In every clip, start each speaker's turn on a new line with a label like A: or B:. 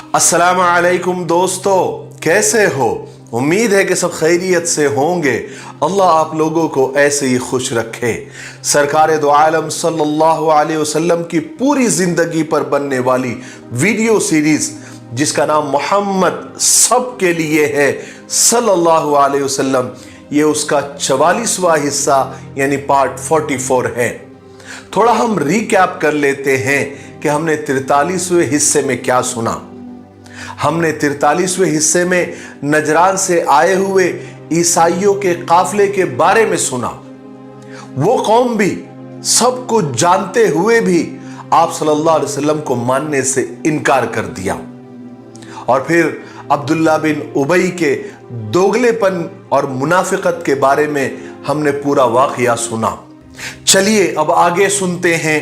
A: अस्सलाम वालेकुम दोस्तों, कैसे हो? उम्मीद है कि सब खैरियत से होंगे। अल्लाह आप लोगों को ऐसे ही खुश रखे। सरकार दो आलम सल्लल्लाहु अलैहि वसल्लम की पूरी जिंदगी पर बनने वाली वीडियो सीरीज जिसका नाम मोहम्मद सबके लिए है सल्लल्लाहु अलैहि वसल्लम, ये उसका 44वां हिस्सा यानी पार्ट 44 है। थोड़ा हम रिकैप कर लेते हैं कि हमने 43वें हिस्से में क्या सुना। हमने 43वें हिस्से में नजरान से आए हुए ईसाइयों के काफिले के बारे में सुना। वो कौम भी सब कुछ जानते हुए भी आप सल्लल्लाहु अलैहि वसल्लम को मानने से इनकार कर दिया। और फिर अब्दुल्ला बिन उबई के दोगलेपन और मुनाफिकत के बारे में हमने पूरा वाकया सुना। चलिए अब आगे सुनते हैं।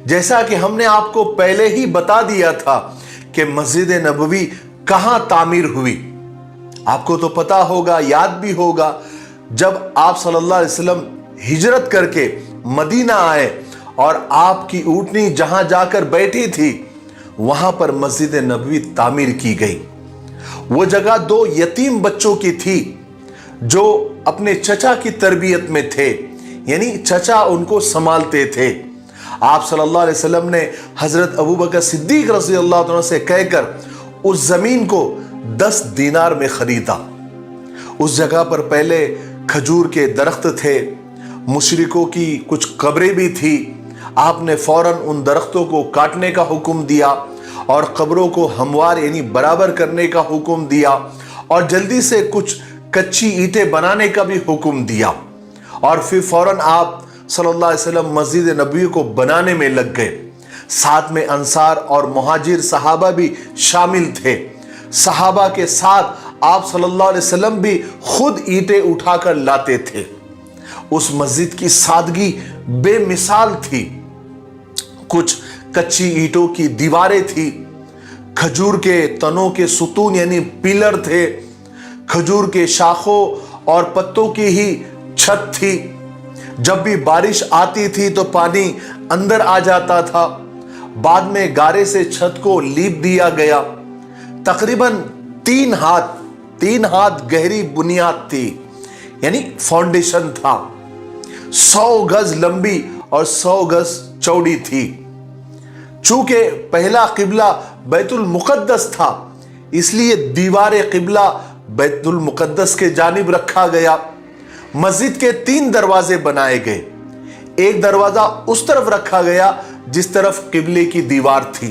A: जैसा कि हमने आपको पहले ही बता दिया था कि मस्जिद नबवी कहां तामीर हुई। आपको तो पता होगा, याद भी होगा, जब आप सल्लल्लाहु अलैहि वसल्लम हिजरत करके मदीना आए और आपकी ऊंटनी जहां जाकर बैठी थी वहां पर मस्जिद नबवी तामीर की गई। वो जगह 2 यतीम बच्चों की थी जो अपने चचा की तरबियत में थे, यानी चचा उनको संभालते थे। आप सल्लल्लाहु अलैहि वसल्लम ने हजरत अबू बकर सिद्दीक रज़ी अल्लाह तआला से कहकर उस जमीन को 10 दीनार में खरीदा। उस जगह पर पहले खजूर के दरख्त थे, मुशरिकों की कुछ कब्रें भी थी। आपने फौरन उन दरख्तों को काटने का हुक्म दिया और कब्रों को हमवार यानी बराबर करने का हुक्म दिया और जल्दी से कुछ कच्ची ईंटें बनाने का भी हुक्म दिया। और फिर फौरन आप सल्लल्लाहु अलैहि वसल्लम मस्जिद नबवी को बनाने में लग गए। साथ में अंसार और मुहाजिर सहाबा भी शामिल थे। सहाबा के साथ आप सल्लल्लाहु अलैहि वसल्लम भी खुद ईंटें उठाकर लाते थे। उस मस्जिद की सादगी बेमिसाल थी। कुछ कच्ची ईंटों की दीवारें थी, खजूर के तनों के सुतून यानी पिलर थे, खजूर के शाखों और पत्तों की ही छत थी। जब भी बारिश आती थी तो पानी अंदर आ जाता था। बाद में गारे से छत को लीप दिया गया। तकरीबन 3 हाथ गहरी बुनियाद थी, यानी फाउंडेशन था। 100 गज लंबी और 100 गज चौड़ी थी। चूंकि पहला किबला बैतुल मुकद्दस था, इसलिए दीवार किबला बैतुल मुकद्दस के जानिब रखा गया। मस्जिद के 3 दरवाजे बनाए गए। एक दरवाजा उस तरफ रखा गया जिस तरफ किबले की दीवार थी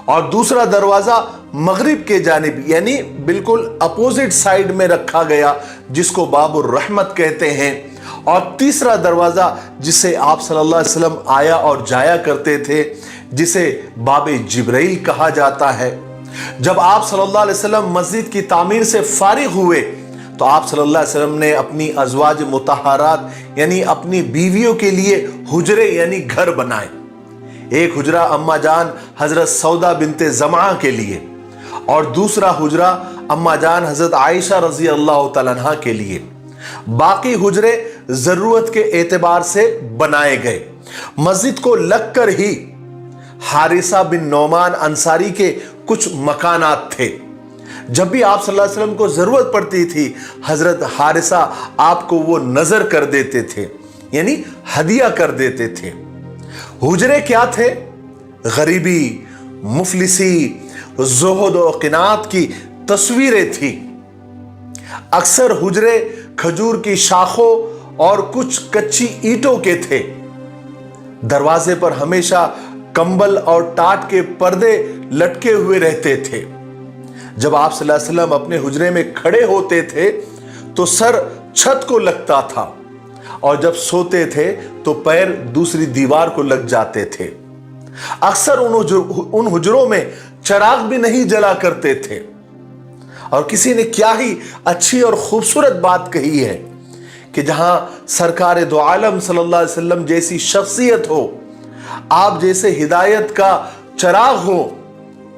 A: और दूसरा दरवाजा मगरिब के जानिब यानी बिल्कुल अपोजिट साइड में रखा गया, जिसको बाबुर रहमत कहते हैं। और तीसरा दरवाजा जिसे आप सल्लल्लाहु अलैहि वसल्लम आया और जाया करते थे, जिसे बाबे जिब्राइल कहा जाता है। जब आप सल्लल्लाहु अलैहि वसल्लम मस्जिद की तामीर से फारिग हुए तो आप सल्लल्लाहु अलैहि वसल्लम ने अपनी अज़वाज मुतहरात यानी अपनी बीवियों के लिए हुजरे यानी घर बनाए। एक हुजरा अम्मा जान हजरत सौदा बिनते ज़मा के लिए और दूसरा हुजरा अम्मा जान हजरत आयशा रज़ी अल्लाह तआला अन्हा के लिए। बाकी हुजरे जरूरत के एतबार से बनाए गए। मस्जिद को लगकर ही हारिसा बिन नौमान अंसारी के कुछ मकानात थे। जब भी आप सल्लल्लाहु अलैहि वसल्लम को जरूरत पड़ती थी, हजरत हारिसा आपको वो नजर कर देते थे, यानी हदिया कर देते थे। हुजरे क्या थे? गरीबी, मुफलिसी, ज़ुहद और क़नाअत की तस्वीरें थी। अक्सर हुजरे खजूर की शाखों और कुछ कच्ची ईंटों के थे। दरवाजे पर हमेशा कंबल और टाट के पर्दे लटके हुए रहते थे। जब आप सल्लल्लाहु अलैहि वसल्लम अपने हुजरे में खड़े होते थे तो सर छत को लगता था और जब सोते थे तो पैर दूसरी दीवार को लग जाते थे। अक्सर उन हुजरों में चिराग भी नहीं जला करते थे। और किसी ने क्या ही अच्छी और खूबसूरत बात कही है कि जहां सरकार दो आलम सल्लल्लाहु अलैहि वसल्लम जैसी शख्सियत हो, आप जैसे हिदायत का चिराग हो,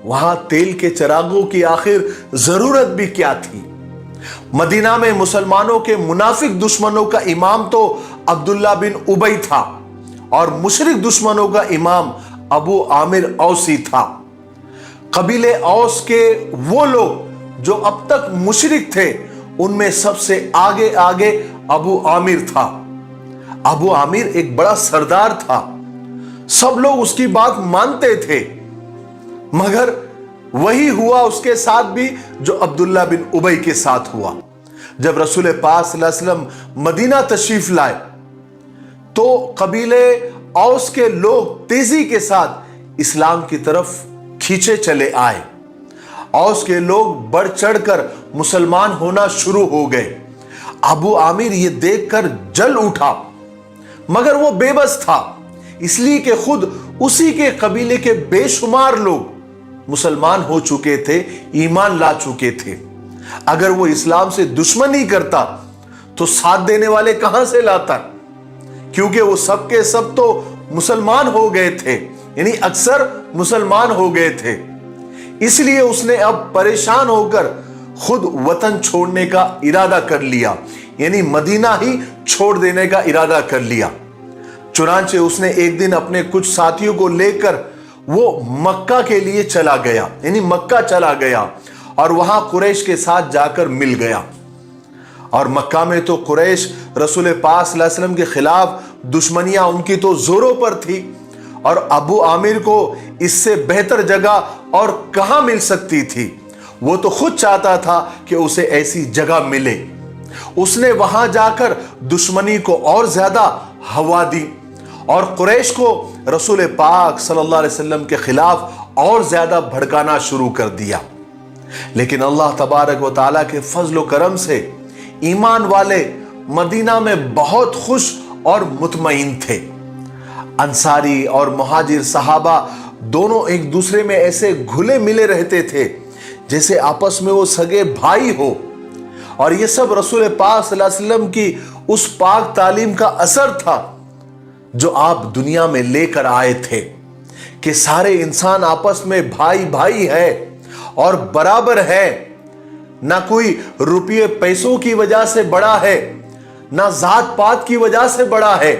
A: वहां तेल के चिरागों की आखिर जरूरत भी क्या थी। मदीना में मुसलमानों के मुनाफिक दुश्मनों का इमाम तो अब्दुल्ला बिन उबई था और मुशरिक दुश्मनों का इमाम अबू आमिर औसी था। कबीले औस के वो लोग जो अब तक मुशरिक थे, उनमें सबसे आगे आगे अबू आमिर था। अबू आमिर एक बड़ा सरदार था, सब लोग उसकी बात मानते थे। मगर वही हुआ उसके साथ भी जो अब्दुल्ला बिन उबई के साथ हुआ। जब रसूल पाक सल्लल्लाहु अलैहि वसल्लम मदीना तशरीफ लाए तो कबीले औस के लोग तेजी के साथ इस्लाम की तरफ खींचे चले आए। औस के लोग बढ़ चढ़कर मुसलमान होना शुरू हो गए। अबू आमिर ये देखकर जल उठा, मगर वो बेबस था, इसलिए कि खुद उसी के कबीले के बेशुमार लोग मुसलमान हो चुके थे, ईमान ला चुके थे। अगर वो इस्लाम से दुश्मनी करता तो साथ देने वाले कहां से लाता, क्योंकि वो सब के सब तो मुसलमान हो गए थे, यानी अक्सर मुसलमान हो गए थे। इसलिए उसने अब परेशान होकर खुद वतन छोड़ने का इरादा कर लिया, यानी मदीना ही छोड़ देने का इरादा कर लिया। चुनांचे उसने एक दिन अपने कुछ साथियों को लेकर वो मक्का के लिए चला गया, यानी मक्का चला गया और वहां कुरैश के साथ जाकर मिल गया। और मक्का में तो कुरैश रसूल पाक सल्लल्लाहु अलैहि वसल्लम के खिलाफ दुश्मनियां उनकी तो जोरों पर थी, और अबू आमिर को इससे बेहतर जगह और कहां मिल सकती थी। वो तो खुद चाहता था कि उसे ऐसी जगह मिले। उसने वहां जाकर दुश्मनी को और ज्यादा हवा दी और कुरैश को रसूल पाक सल्लल्लाहु अलैहि वसल्लम के खिलाफ और ज्यादा भड़काना शुरू कर दिया। लेकिन अल्लाह तबारक व तआला के फजल व करम से ईमान वाले मदीना में बहुत खुश और मुतमईन थे। अंसारी और मुहाजिर सहाबा दोनों एक दूसरे में ऐसे घुले मिले रहते थे जैसे आपस में वो सगे भाई हो। और ये सब रसूल पाक सल्लल्लाहु अलैहि वसल्लम की उस पाक तालीम का असर था जो आप दुनिया में लेकर आए थे, कि सारे इंसान आपस में भाई भाई है और बराबर है। ना कोई रुपये पैसों की वजह से बड़ा है, ना जात पात की वजह से बड़ा है,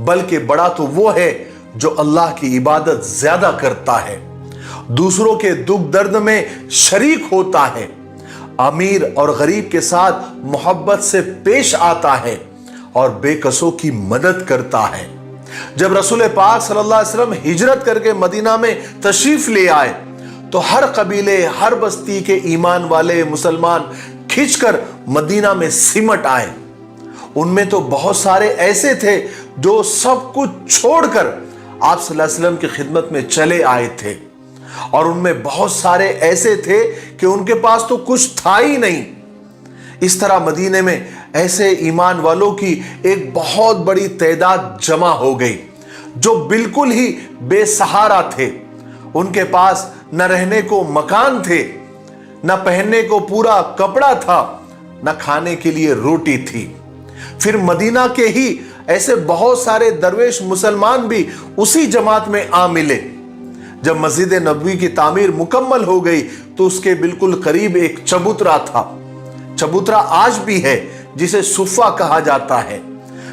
A: बल्कि बड़ा तो वो है जो अल्लाह की इबादत ज्यादा करता है, दूसरों के दुख दर्द में शरीक होता है, अमीर और गरीब के साथ मोहब्बत से पेश आता है और बेकसों की मदद करता है। जब रसूल पाक सल्लल्लाहु अलैहि वसल्लम हिजरत करके मदीना में तशरीफ ले आए तो हर कबीले, हर बस्ती के ईमान वाले मुसलमान खिंचकर मदीना में सिमट आए। उनमें तो बहुत सारे ऐसे थे जो सब कुछ छोड़कर आप सल्लल्लाहु अलैहि वसल्लम की खिदमत में चले आए थे, और उनमें बहुत सारे ऐसे थे कि उनके पास तो कुछ था ही नहीं। इस तरह मदीने में ऐसे ईमान वालों की एक बहुत बड़ी तादाद जमा हो गई जो बिल्कुल ही बेसहारा थे। उनके पास न रहने को मकान थे, न पहनने को पूरा कपड़ा था, न खाने के लिए रोटी थी। फिर मदीना के ही ऐसे बहुत सारे दरवेश मुसलमान भी उसी जमात में आ मिले। जब मस्जिद नबवी की तामीर मुकम्मल हो गई तो उसके बिल्कुल करीब एक चबूतरा था। चबूतरा आज भी है, जिसे सुफ़ा कहा जाता है।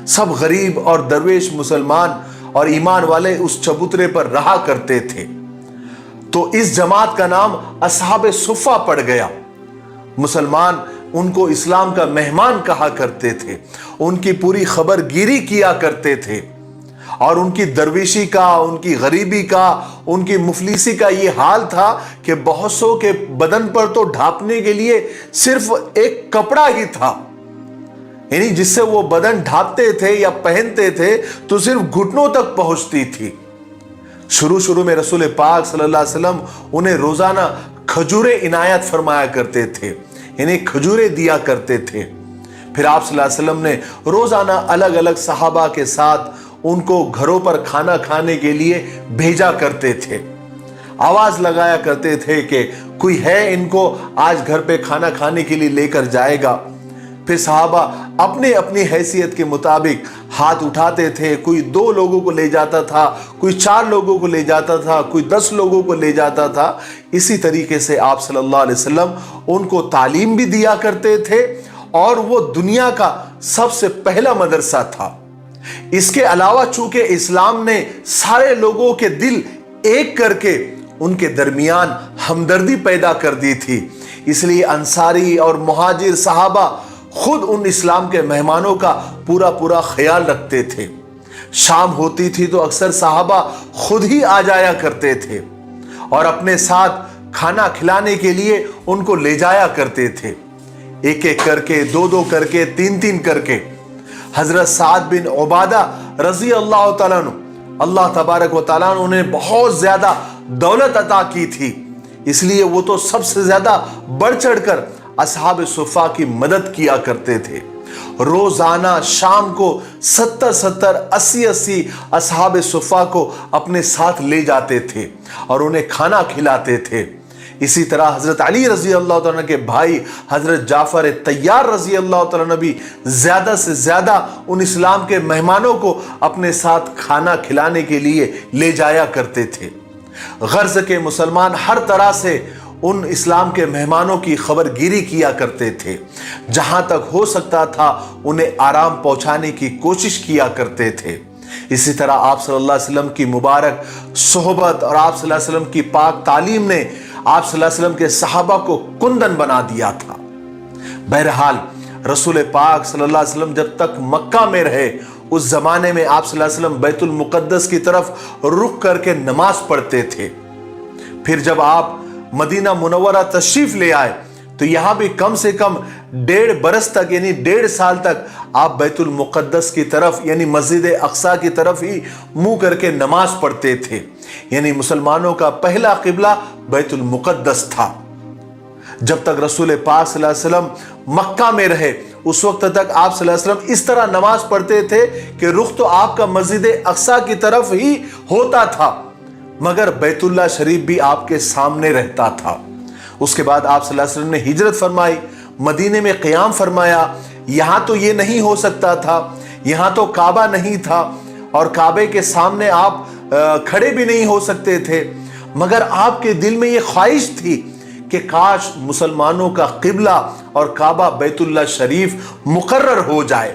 A: सब गरीब और दरवेश मुसलमान और ईमान वाले उस चबूतरे पर रहा करते थे। तो इस जमात का नाम असहाबे सुफ़ा पड़ गया। मुसलमान उनको इस्लाम का मेहमान कहा करते थे, उनकी पूरी खबरगिरी किया करते थे, और उनकी दरवेशी का, उनकी गरीबी का, उनकी मुफलिसी का ये हाल था कि बहुत सौ के बदन पर तो ढांपने के लिए सिर्फ एक कपड़ा ही था, यानी जिससे वो बदन ढांपते थे या पहनते थे तो सिर्फ घुटनों तक पहुंचती थी। शुरू शुरू में रसूल पाक सल्लल्लाहु अलैहि वसल्लम उन्हें रोजाना खजूरें इनायत फरमाया करते थे, यानी खजूरें दिया करते थे। फिर आप सल्लल्लाहु अलैहि वसल्लम ने रोजाना अलग अलग सहाबा के साथ उनको घरों पर खाना खाने के लिए भेजा करते थे। आवाज लगाया करते थे कि कोई है इनको आज घर पे खाना खाने के लिए लेकर जाएगा। फिर सहाबा अपने अपनी हैसियत के मुताबिक हाथ उठाते थे। कोई 2 लोगों को ले जाता था, कोई 4 लोगों को ले जाता था, कोई 10 लोगों को ले जाता था। इसी तरीके से आप सल्लल्लाहु अलैहि वसल्लम उनको तालीम भी दिया करते थे, और वो दुनिया का सबसे पहला मदरसा था। इसके अलावा चूंकि इस्लाम ने सारे लोगों के दिल एक करके ان کے درمیان ہمدردی پیدا کر دی تھی۔ اس لیے انصاری اور مہاجر صحابہ خود ان اسلام کے مہمانوں کا پورا خیال رکھتے تھے۔ شام ہوتی تھی تو اکثر صحابہ خود ہی آ جایا کرتے تھے اور اپنے ساتھ کھانا کھلانے کے لیے ان کو لے جایا کرتے تھے، ایک ایک کر کے، دو کر کے، تین کر کے۔ حضرت سعد بن عبادہ رضی اللہ تعالیٰ عنہ، اللہ تبارک و تعالیٰ نے انہیں بہت زیادہ دولت عطا کی تھی، اس لیے وہ تو سب سے زیادہ بڑھ چڑھ کر اصحاب صفہ کی مدد کیا کرتے تھے۔ روزانہ شام کو 70-80 اصحاب صفہ کو اپنے ساتھ لے جاتے تھے اور انہیں کھانا کھلاتے تھے۔ اسی طرح حضرت علی رضی اللہ تعالیٰ کے بھائی حضرت جعفر طیار رضی اللہ تعالیٰ نے بھی زیادہ سے زیادہ ان اسلام کے مہمانوں کو اپنے ساتھ کھانا کھلانے کے لیے لے جایا کرتے تھے۔ غرض کے مسلمان ہر طرح سے ان اسلام کے مہمانوں کی خبر گیری کیا کرتے تھے، جہاں تک ہو سکتا تھا انہیں آرام پہنچانے کی کوشش کیا کرتے تھے۔ اسی طرح آپ صلی اللہ علیہ وسلم کی مبارک صحبت اور آپ صلی اللہ علیہ وسلم کی پاک تعلیم نے آپ صلی اللہ علیہ وسلم کے صحابہ کو کندن بنا دیا تھا۔ بہرحال رسول پاک صلی اللہ علیہ وسلم جب تک مکہ میں رہے، اس زمانے میں آپ صلی اللہ علیہ وسلم بیت المقدس کی طرف رخ کر کے نماز پڑھتے تھے۔ پھر جب آپ مدینہ منورہ تشریف لے آئے تو یہاں بھی کم سے کم 1.5 برس تک یعنی 1.5 سال تک آپ بیت المقدس کی طرف یعنی مسجد اقصی کی طرف ہی منہ کر کے نماز پڑھتے تھے، یعنی مسلمانوں کا پہلا قبلہ بیت المقدس تھا۔ جب تک رسول پاک صلی اللہ علیہ وسلم مکہ میں رہے اس وقت تک آپ صلی اللہ علیہ وسلم اس طرح نماز پڑھتے تھے کہ رخ تو آپ کا مسجد اقصی کی طرف ہی ہوتا تھا، مگر بیت اللہ شریف بھی آپ کے سامنے رہتا تھا۔ اس کے بعد آپ صلی اللہ علیہ وسلم نے ہجرت فرمائی، مدینے میں قیام فرمایا۔ یہاں تو یہ نہیں ہو سکتا تھا، یہاں تو کعبہ نہیں تھا اور کعبے کے سامنے آپ کھڑے بھی نہیں ہو سکتے تھے، مگر آپ کے دل میں یہ خواہش تھی کہ کاش مسلمانوں کا قبلہ اور کعبہ بیت اللہ شریف مقرر ہو جائے۔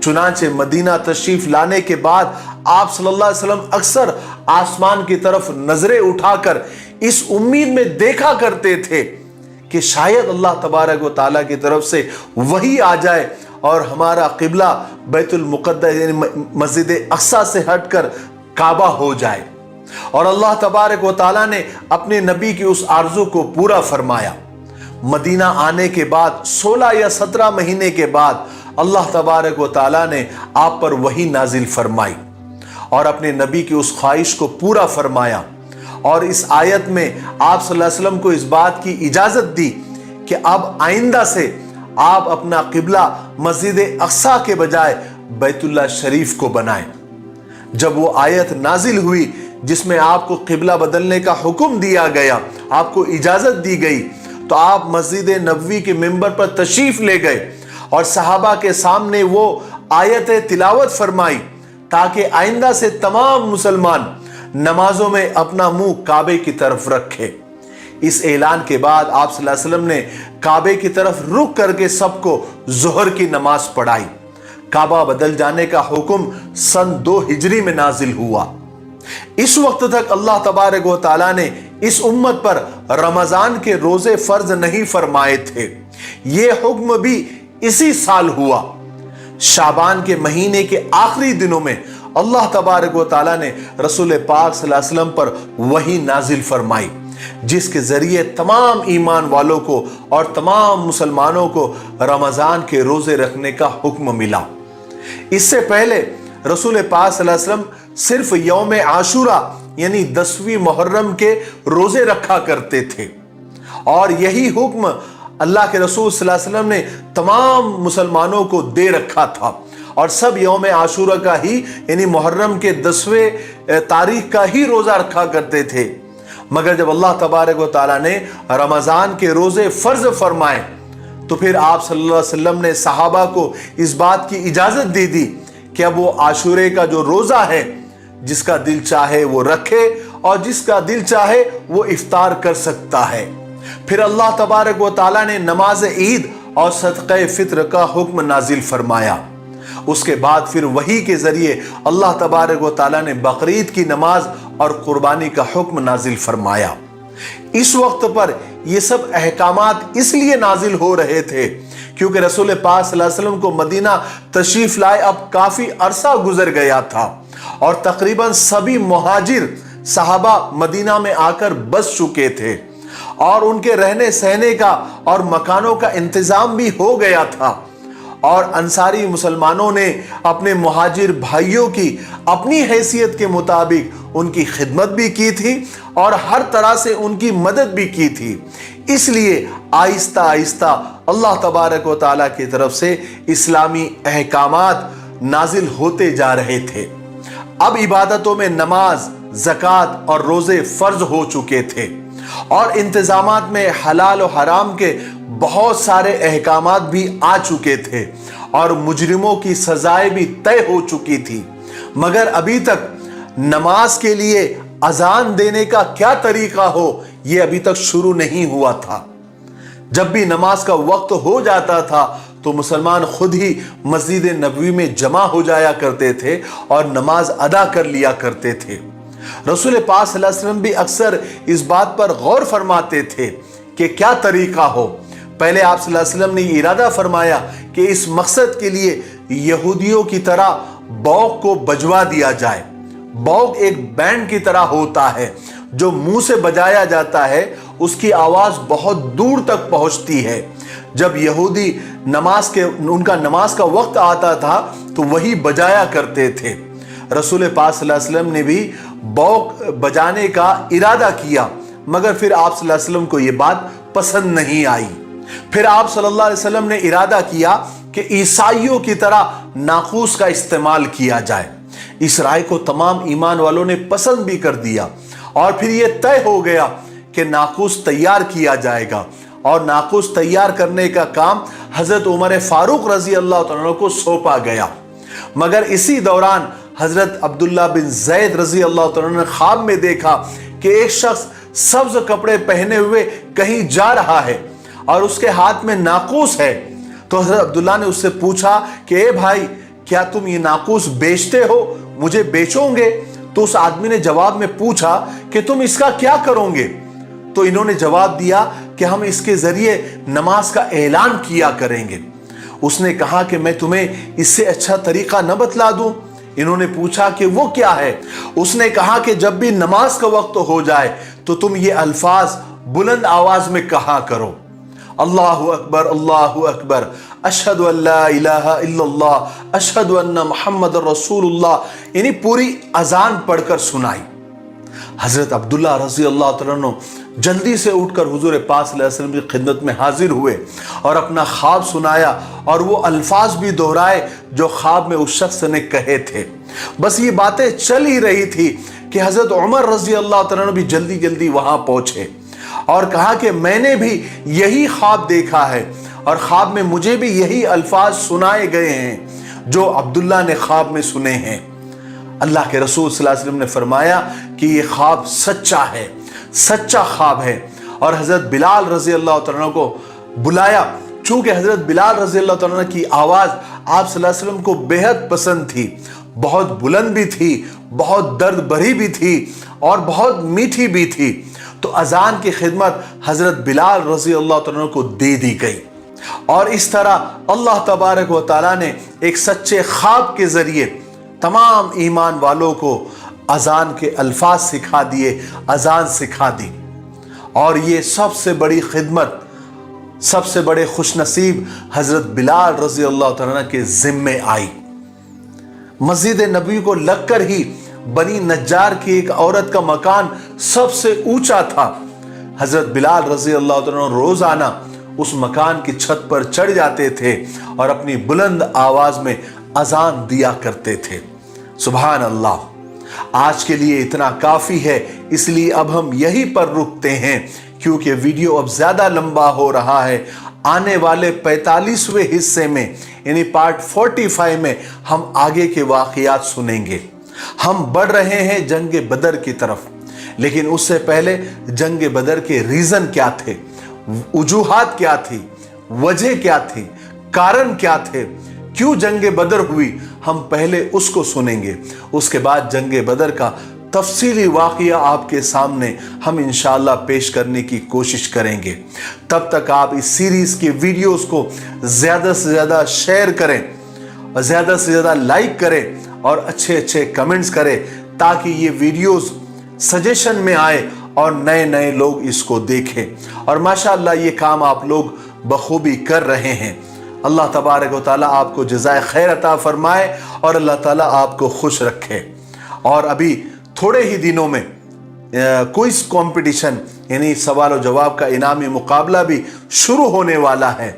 A: چنانچہ مدینہ تشریف لانے کے بعد آپ صلی اللہ علیہ وسلم اکثر آسمان کی طرف نظریں اٹھا کر اس امید میں دیکھا کرتے تھے کہ شاید اللہ تبارک و تعالیٰ کی طرف سے وحی آ جائے اور ہمارا قبلہ بیت المقدس یعنی مسجد اقصی سے ہٹ کر کعبہ ہو جائے۔ اور اللہ تبارک و تعالیٰ نے اپنے نبی کی اس آرزو کو پورا فرمایا۔ مدینہ آنے کے بعد 16 یا 17 مہینے کے بعد اللہ تبارک و تعالیٰ نے آپ پر وحی نازل فرمائی اور اپنے نبی کی اس خواہش کو پورا فرمایا، اور اس آیت میں آپ صلی اللہ علیہ وسلم کو اس بات کی اجازت دی کہ اب آئندہ سے آپ اپنا قبلہ مسجد اقصی کے بجائے بیت اللہ شریف کو بنائیں۔ جب وہ آیت نازل ہوئی جس میں آپ کو قبلہ بدلنے کا حکم دیا گیا، آپ کو اجازت دی گئی، تو آپ مسجد نبوی کے منبر پر تشریف لے گئے اور صحابہ کے سامنے وہ آیت تلاوت فرمائی تاکہ آئندہ سے تمام مسلمان نمازوں میں اپنا منہ کعبے کی طرف رکھے۔ اس اعلان کے بعد آپ صلی اللہ علیہ وسلم نے کعبے کی طرف رخ کر کے سب کو ظہر کی نماز پڑھائی۔ کعبہ بدل جانے کا حکم سن 2 ہجری میں نازل ہوا۔ اس وقت تک اللہ تبارک و تعالیٰ نے اس امت پر رمضان کے روزے فرض نہیں فرمائے تھے، یہ حکم بھی اسی سال ہوا۔ شعبان کے مہینے کے آخری دنوں میں اللہ تبارک و تعالیٰ نے رسول پاک صلی اللہ علیہ وسلم پر وحی نازل فرمائی، جس کے ذریعے تمام ایمان والوں کو اور تمام مسلمانوں کو رمضان کے روزے رکھنے کا حکم ملا۔ اس سے پہلے رسول پاک صلی اللہ علیہ وسلم صرف یوم عاشورہ یعنی 10ویں محرم کے روزے رکھا کرتے تھے، اور یہی حکم اللہ کے رسول صلی اللہ علیہ وسلم نے تمام مسلمانوں کو دے رکھا تھا، اور سب یوم عاشورہ کا ہی یعنی محرم کے 10ویں تاریخ کا ہی روزہ رکھا کرتے تھے۔ مگر جب اللہ تبارک و تعالیٰ نے رمضان کے روزے فرض فرمائے تو پھر آپ صلی اللہ علیہ وسلم نے صحابہ کو اس بات کی اجازت دے دی کہ اب وہ عاشورے کا جو روزہ ہے جس کا دل چاہے وہ رکھے اور جس کا دل چاہے وہ افطار کر سکتا ہے۔ پھر اللہ تبارک و تعالیٰ نے نماز عید اور صدقہ فطر کا حکم نازل فرمایا، उसके बाद फिर वही के जरिए अल्लाह तबारक व तआला ने बकरीद की नमाज और कुर्बानी का हुक्म नाजिल फरमाया। इस वक्त पर ये सब अहकामात इसलिए नाजिल हो रहे थे क्योंकि रसूल पाक सल्लल्लाहु अलैहि वसल्लम को मदीना तशरीफ लाए अब काफी अरसा गुजर गया था और तकरीबन सभी मुहाजिर सहाबा मदीना में आकर बस चुके थे और उनके रहने सहने का और मकानों का इंतजाम भी हो गया था और अंसारी मुसलमानों ने अपने मुहाजिर भाइयों की अपनी हैसियत के मुताबिक उनकी खिदमत भी की थी और हर तरह से उनकी मदद भी की थी। इसलिए आहिस्ता आहिस्ता अल्लाह तबारक व तआला की तरफ से इस्लामी अहकामात नाजिल होते जा रहे थे। अब इबादतों में नमाज, ज़कात और रोजे फर्ज हो चुके थे और इंतजामात में हलाल और हराम के बहुत सारे अहकामात भी आ चुके थे और मुजरिमों की सजाएं भी तय हो चुकी थी। मगर अभी तक नमाज के लिए अजान देने का क्या तरीका हो यह अभी तक शुरू नहीं हुआ था। जब भी नमाज का वक्त हो जाता था तो मुसलमान खुद ही मस्जिद नबवी में जमा हो जाया करते थे और नमाज अदा कर लिया करते थे। रसूल पाक सल्लल्लाहु अलैहि वसल्लम भी अक्सर इस बात पर गौर फरमाते थे कि क्या तरीका हो। पहले आप सल्लल्लाहु अलैहि वसल्लम ने इरादा फरमाया कि इस मकसद के लिए यहूदियों की तरह बौक को बजवा दिया जाए। बौक एक बैंड की तरह होता है जो मुंह से बजाया जाता है, उसकी आवाज बहुत दूर तक पहुंचती है। जब यहूदी उनका नमाज का वक्त आता था तो वही बजाया करते थे। रसूल पाक सल्लल्लाहु अलैहि वसल्लम ने भी बौक बजाने का इरादा किया मगर फिर आप सल्लल्लाहु अलैहि वसल्लम को यह बात पसंद नहीं आई। फिर आप सल्लल्लाहु अलैहि वसल्लम ने इरादा किया कि ईसाइयों की तरह नाखूस का इस्तेमाल किया जाए। इस राय को तमाम ईमान वालों ने पसंद भी कर दिया और फिर यह तय हो गया कि नाखूस तैयार किया जाएगा और नाखूस तैयार करने का काम हजरत उमर फारूक रजी अल्लाह तआला को सौंपा गया। मगर इसी दौरान हजरत अब्दुल्ला बिन जैद रजी अल्लाह तआला ने ख्वाब में देखा कि एक शख्स सब्ज कपड़े पहने हुए कहीं जा रहा है और उसके हाथ में नाकूस है। तो हजरत अब्दुल्ला ने उससे पूछा कि ए भाई, क्या तुम ये नाकूस बेचते हो, मुझे बेचोगे? तो उस आदमी ने जवाब में पूछा कि तुम इसका क्या करोगे? तो इन्होंने जवाब दिया कि हम इसके जरिए नमाज का ऐलान किया करेंगे। उसने कहा कि मैं तुम्हें इससे अच्छा तरीका न बतला दूं? इन्होंने पूछा कि वो क्या है? उसने कहा कि जब भी नमाज का वक्त हो जाए तो तुम ये अल्फाज बुलंद आवाज में कहा करो, अल्लाहु अकबर, अशहदु अल्ला इलाहा इल्लल्लाह, अशहदु अन्ना मुहम्मद रसूलुल्लाह, यानी पूरी अजान पढ़कर सुनाई। हजरत अब्दुल्ला रजी अल्लाह तआला अन्हु जल्दी से उठकर हुजूर पाक सल्लल्लाहु अलैहि वसल्लम की खिदमत में हाजिर हुए और अपना ख्वाब सुनाया और वो अल्फाज भी दोहराए जो ख्वाब में उस शख्स ने कहे थे। बस ये बातें चल ही रही थी कि हजरत उमर रजी अल्लाह तआला अन्हु भी जल्दी जल्दी वहां पहुंचे और कहा कि मैंने भी यही ख्वाब देखा है और ख्वाब में मुझे भी यही अल्फाज सुनाए गए हैं जो अब्दुल्ला ने ख्वाब में सुने हैं। अल्लाह के रसूल सल्लल्लाहु अलैहि वसल्लम ने फरमाया कि ये ख्वाब सच्चा है, सच्चा ख्वाब है। और हजरत बिलाल रजी अल्लाह तआला को बुलाया। चूंकि हजरत बिलाल रजी अल्लाह तआला की आवाज आप सल्लल्लाहु अलैहि वसल्लम को बेहद पसंद थी, बहुत बुलंद भी थी, बहुत दर्द भरी भी थी और बहुत मीठी भी थी, तो अजान की खिदमत हजरत बिलाल रजी अल्लाह तआला को दे दी गई। और इस तरह अल्लाह तबारक व तआला ने एक सच्चे ख्वाब के जरिए तमाम ईमान वालों को अजान के अल्फाज सिखा दिए, अजान सिखा दी। और ये सबसे बड़ी खिदमत, सबसे बड़े खुशनसीब हजरत बिलाल रजी अल्लाह तआला के जिम्मे आई। मस्जिद नबी को लगकर ही बनी नज्जार की एक औरत का मकान सबसे ऊंचा था। हजरत बिलाल रजी अल्लाह तआला रोजाना उस मकान की छत पर चढ़ जाते थे और अपनी बुलंद आवाज में अजान दिया करते थे। सुभान अल्लाह। आज के लिए इतना काफी है, इसलिए अब हम यहीं पर रुकते हैं क्योंकि वीडियो अब ज्यादा लंबा हो रहा है। आने वाले 45वें हिस्से में यानी पार्ट 45 में हम आगे के वाकयात सुनेंगे। हम बढ़ रहे हैं जंग बदर की तरफ, लेकिन उससे पहले जंग बदर के रीजन क्या थे, वजूहात क्या थी, वजह क्या थी, कारण क्या थे, क्यों जंग बदर हुई, हम पहले उसको सुनेंगे। उसके बाद जंग बदर का तफसीली वाक़या आपके सामने हम इंशाअल्लाह पेश करने की कोशिश करेंगे। तब तक आप इस सीरीज़ के वीडियोस को ज़्यादा से ज़्यादा शेयर करें और ज़्यादा से ज़्यादा लाइक करें और अच्छे अच्छे कमेंट्स करें, ताकि ये वीडियोस सजेशन में आए और नए नए लोग इसको देखें। और माशाअल्लाह ये काम आप लोग बखूबी कर रहे हैं। अल्लाह तबारक व तआला आपको जज़ाए खैर अता फरमाए और अल्लाह ताला आपको खुश रखे। और अभी थोड़े ही दिनों में क्विज़ कंपटीशन यानी सवाल और जवाब का इनामी मुकाबला भी शुरू होने वाला है।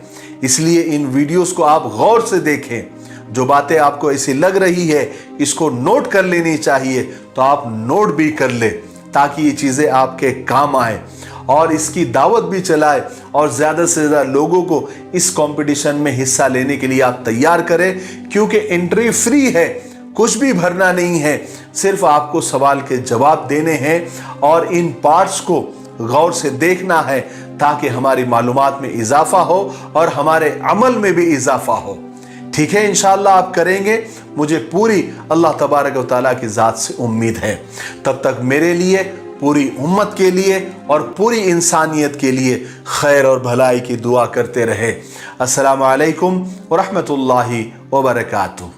A: इसलिए इन वीडियोस को आप गौर से देखें। जो बातें आपको ऐसी लग रही है इसको नोट कर लेनी चाहिए, तो आप नोट भी कर ले, ताकि ये चीज़ें आपके काम आए और इसकी दावत भी चलाए और ज़्यादा से ज़्यादा लोगों को इस कंपटीशन में हिस्सा लेने के लिए आप तैयार करें। क्योंकि एंट्री फ्री है, कुछ भी भरना नहीं है, सिर्फ आपको सवाल के जवाब देने हैं और इन पार्ट्स को गौर से देखना है, ताकि हमारी मालूमात में इजाफा हो और हमारे अमल में भी इजाफा हो। ठीक है, इंशाअल्लाह आप करेंगे, मुझे पूरी अल्लाह तबारक व तआला की ज़ात से उम्मीद है। तब तक मेरे लिए, पूरी उम्मत के लिए और पूरी इंसानियत के लिए खैर और भलाई की दुआ करते रहे। अस्सलामु अलैकुम व रहमतुल्लाहि व बरकातुहू।